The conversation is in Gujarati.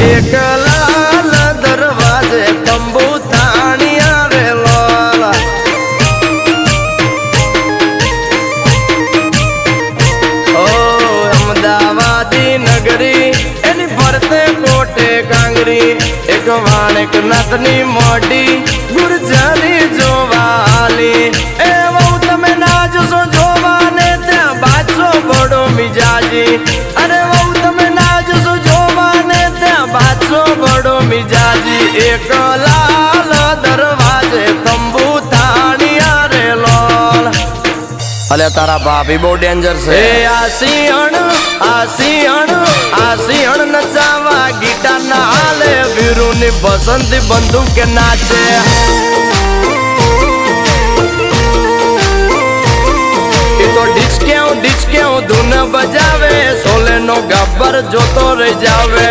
એક લાલ દરવાજે તંબુ તાણી આવેલો ઓ અમદાવાદી નગરી એની ફરતે કોટે કાંગરી એક વાણેક નાથની મોઢી ગુરજાની જોવાલી એ વહુ તમે ના જોશો જોવાને ત્યાં બાદશો બડો મિજાજી અરે વહુ તમે ના જોશો જોવાને ત્યાં બાદશો બડો મિજાજી એક લાલ દરવાજે તંબુ તાણી આરેલો અલે તારા ભાભી બહુ ડેન્જર છે આ સિંહણ નચાવા ગીટાર ના હાલે વીરુની બસંતી બંદૂક કે નાચે એ તો ડિસ્કે ધૂન બજાવે સોલે નો ગબ્બર જોતો રહી જાવે